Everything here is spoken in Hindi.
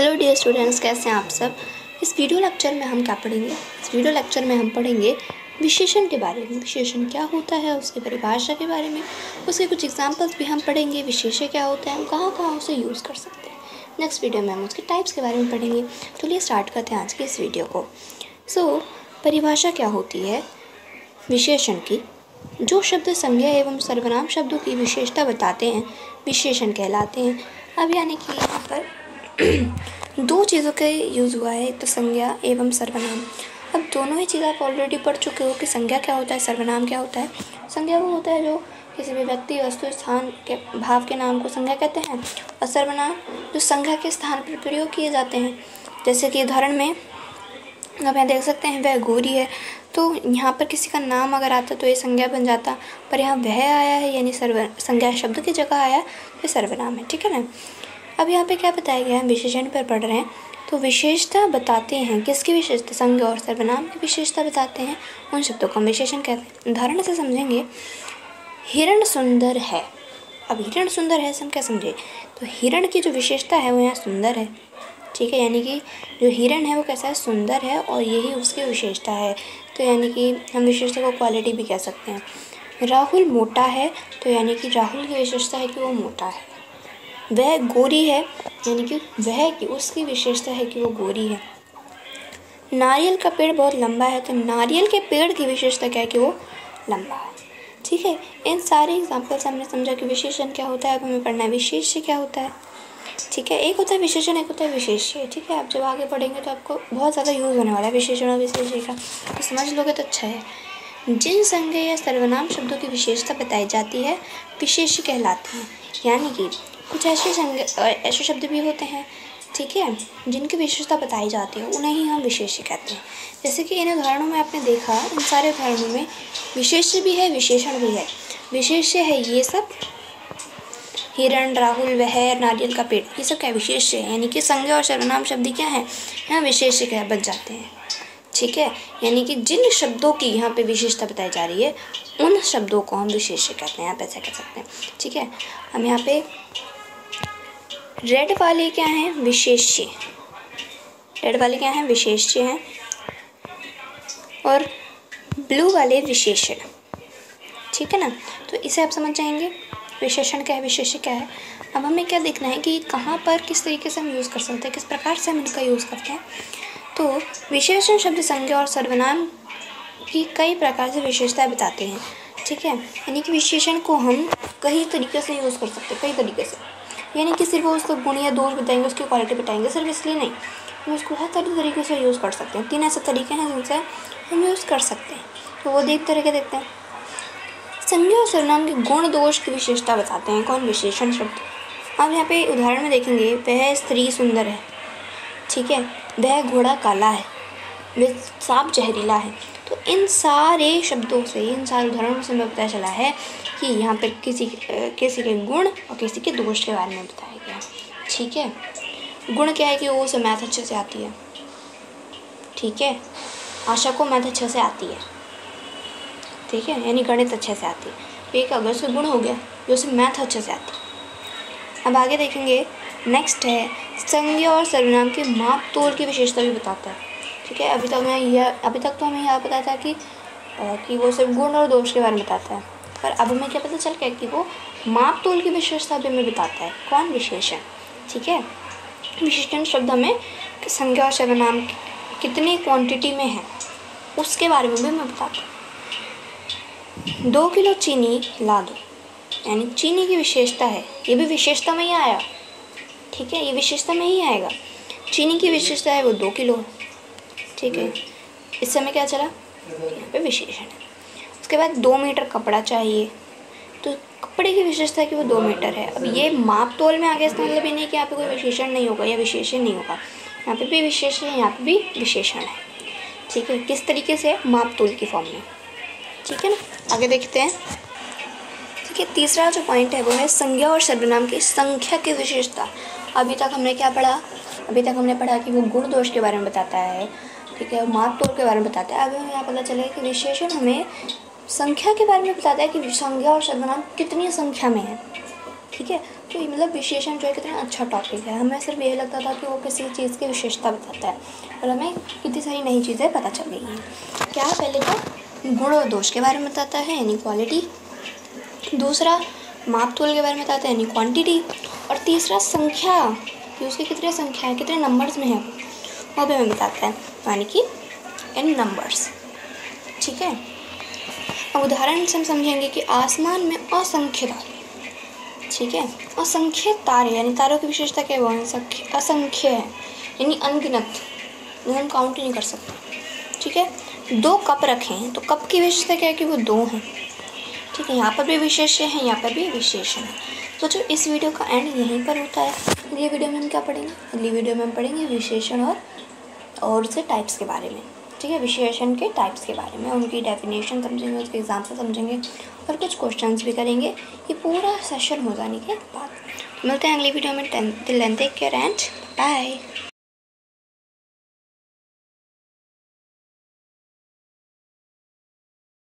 हेलो डियर स्टूडेंट्स, कैसे हैं आप सब। इस वीडियो लेक्चर में हम क्या पढ़ेंगे? इस वीडियो लेक्चर में हम पढ़ेंगे विशेषण के बारे में। विशेषण क्या होता है, उसकी परिभाषा के बारे में, उसके कुछ एग्जांपल्स भी हम पढ़ेंगे। विशेषण क्या होता है, हम कहाँ कहाँ उसे यूज़ कर सकते हैं। नेक्स्ट वीडियो में हम उसके टाइप्स के बारे में पढ़ेंगे। चलिए स्टार्ट करते हैं आज की इस वीडियो को। परिभाषा क्या होती है विशेषण की? जो शब्द संज्ञा एवं सर्वनाम शब्दों की विशेषता बताते हैं विशेषण कहलाते हैं। अब यानी कि यहाँ पर दो चीज़ों का यूज़ हुआ है, एक तो संज्ञा एवं सर्वनाम। अब दोनों ही चीज़ आप ऑलरेडी पढ़ चुके हो कि संज्ञा क्या होता है, सर्वनाम क्या होता है। संज्ञा वो होता है जो किसी भी व्यक्ति, वस्तु, स्थान के भाव के नाम को संज्ञा कहते हैं, और सर्वनाम जो संज्ञा के स्थान पर प्रयोग किए जाते हैं। जैसे कि उदाहरण में आप यहाँ देख सकते हैं, वह गोरी है, तो यहाँ पर किसी का नाम अगर आता तो ये संज्ञा बन जाता, पर यहाँ वह आया है यानी संज्ञा शब्द की जगह आया, ये सर्वनाम है। ठीक है ना। अब यहाँ पे क्या बताया गया है, विशेषण पर पढ़ रहे हैं, तो विशेषता बताते हैं। किसकी विशेषता? संज्ञा और सर्वनाम की विशेषता बताते हैं, उन शब्दों को हम विशेषण कहते हैं। उदाहरण से समझेंगे, हिरण सुंदर है। अब हिरण सुंदर है से हम क्या समझे, तो हिरण की जो विशेषता है वो यहाँ सुंदर है। ठीक है, यानी कि जो हिरण है वो कैसा है, सुंदर है, और यही उसकी विशेषता है। तो यानी कि हम विशेषता को क्वालिटी भी कह सकते हैं। राहुल मोटा है, तो यानी कि राहुल की विशेषता है कि वो मोटा है। वह गोरी है, यानी कि वह की उसकी विशेषता है कि वो गोरी है। नारियल का पेड़ बहुत लंबा है, तो नारियल के पेड़ की विशेषता क्या है कि वो लंबा है। ठीक है, इन सारे एग्जाम्पल से हमने समझा कि विशेषण क्या होता है। अब हमें पढ़ना है विशेष्य क्या होता है। ठीक है, एक होता है विशेषण, एक होता है विशेष्य। ठीक है, आप जब आगे पढ़ेंगे तो आपको बहुत ज़्यादा यूज़ होने वाला है विशेषण और विशेष्य का, तो समझ लोगे तो अच्छा है। जिन संज्ञा या सर्वनाम शब्दों की विशेषता बताई जाती है विशेष्य कहलाते हैं। यानी कि कुछ ऐसे शब्द भी होते हैं, ठीक है, जिनकी विशेषता बताई जाती है, उन्हें ही हम विशेष्य कहते हैं। जैसे कि इन उदाहरणों में आपने देखा, इन सारे उदाहरणों में विशेष्य भी है, विशेषण भी है। विशेष्य है ये सब, हिरण, राहुल, वह, नारियल का पेड़, ये सब क्या विशेष्य है। यानी कि संज्ञा और सर्वनाम शब्द क्या है, यहाँ विशेष्य क्या बन जाते हैं। ठीक है, यानी कि जिन शब्दों की यहाँ पे विशेषता बताई जा रही है उन शब्दों को हम विशेष्य कहते हैं, आप ऐसा कह सकते हैं। ठीक है, हम यहाँ पे रेड वाले क्या हैं, विशेष्य। रेड वाले क्या हैं, विशेष्य हैं, और ब्लू वाले विशेषण। ठीक है ना, तो इसे आप समझ जाएंगे विशेषण क्या है, विशेष्य क्या है। अब हमें क्या देखना है कि कहाँ पर किस तरीके से हम यूज़ कर सकते हैं, किस प्रकार से हम इनका यूज़ करते हैं। तो विशेषण शब्द संज्ञा और सर्वनाम की कई प्रकार से विशेषताएं बताते हैं। ठीक है, यानी कि विशेषण को हम कई तरीके से यूज़ कर सकते हैं, कई तरीके से। यानी कि सिर्फ उसको गुण या दोष बताएंगे, उसकी क्वालिटी बताएंगे, सिर्फ इसलिए नहीं, हम उसको हर तरीके से यूज़ कर सकते हैं। 3 ऐसे तरीके हैं जिनसे हम यूज़ कर सकते हैं, तो वो देखते हैं। संज्ञा और सर्वनाम के गुण दोष की विशेषता बताते हैं कौन, विशेषण शब्द। अब यहाँ पे उदाहरण में देखेंगे, वह स्त्री सुंदर है। ठीक है, वह घोड़ा काला है, वह सांप जहरीला है। तो इन सारे शब्दों से, इन सारे उदाहरणों से हमें पता चला है कि यहाँ पर किसी के गुण और किसी के दोष के बारे में बताया गया। ठीक है, गुण क्या है कि वो उसे मैथ अच्छे से आती है। ठीक है, आशा को मैथ अच्छे से आती है। ठीक है, यानी गणित अच्छे से आती है, तो एक अगर से गुण हो गया जो उसे मैथ अच्छे से आती है। अब आगे देखेंगे, नेक्स्ट है संज्ञा और सर्वनाम के माप तोल की विशेषता भी बताता है। ठीक है, अभी तक तो हमें यह पता था कि वो सिर्फ गुण और दोष के बारे में बताता है, पर अब हमें क्या पता चल गया कि वो माप तोल की विशेषता भी हमें बताता है। कौन, विशेषण। ठीक है, विशेषण शब्द हमें संज्ञा और सर्वनाम कितनी क्वांटिटी में है उसके बारे में भी हमें बताता है। 2 किलो चीनी ला दो, यानी चीनी की विशेषता है, ये भी विशेषता में ही आया। ठीक है, ये विशेषता में ही आएगा। चीनी की विशेषता है वो 2 किलो है। ठीक है, इस समय क्या चला, यहाँ पे विशेषण है। उसके बाद 2 मीटर कपड़ा चाहिए, तो कपड़े की विशेषता है कि वो 2 मीटर है। अब ये माप तोल में आ गया, इसका मतलब ये नहीं कि यहाँ पे कोई विशेषण नहीं होगा या विशेषण नहीं होगा, यहाँ पे भी विशेषण है, यहाँ पे भी विशेषण है। ठीक है, किस तरीके से, माप तोल की फॉर्म में। ठीक है ना, आगे देखते हैं। ठीक है, तीसरा जो पॉइंट है वो है संज्ञा और सर्वनाम की संख्या की विशेषता। अभी तक हमने क्या पढ़ा, अभी तक हमने पढ़ा कि वो गुण दोष के बारे में बताता है। ठीक है, माप तोल के बारे में बताता है। अब हमें यहाँ पता चलेगा कि विशेषण हमें संख्या के बारे में बताता है कि संज्ञा और सर्वनाम कितनी संख्या में है। ठीक है। तो ये मतलब विशेषण जो है कितना अच्छा टॉपिक है। हमें सिर्फ ये लगता था कि वो किसी चीज़ की विशेषता बताता है, और हमें कितनी सारी नई चीज़ें पता चल गई हैं। क्या, पहले तो गुण और दोष के बारे में बताता है यानी क्वालिटी, दूसरा माप तोल के बारे में बताता है यानी क्वांटिटी, और तीसरा संख्या कि उसकी कितनी संख्या है, कितने नंबर्स में है वो भी हमें बताता है यानी कि इन नंबर्स। ठीक है। अब उदाहरण से हम समझेंगे कि आसमान में असंख्य तारे। ठीक है। असंख्य तारे यानी तारों की विशेषता क्या है, असंख्य है यानी अनगिनत, हम काउंट ही नहीं कर सकते। ठीक है। 2 कप रखे हैं तो कप की विशेषता क्या है कि वो 2 हैं। ठीक है। यहाँ पर भी विशेष्य है, यहाँ पर भी विशेषण है। तो जो इस वीडियो का एंड यहीं पर होता है। अगली वीडियो में हम क्या पढ़ेंगे, अगली वीडियो में हम पढ़ेंगे विशेषण और उसके टाइप्स के बारे में। ठीक है। विशेषण के टाइप्स के बारे में, उनकी डेफिनेशन समझेंगे, उसके एग्जाम्पल समझेंगे और कुछ क्वेश्चंस भी करेंगे ये पूरा सेशन हो जाने के बाद। मिलते हैं अगली वीडियो में। Till then take care and bye.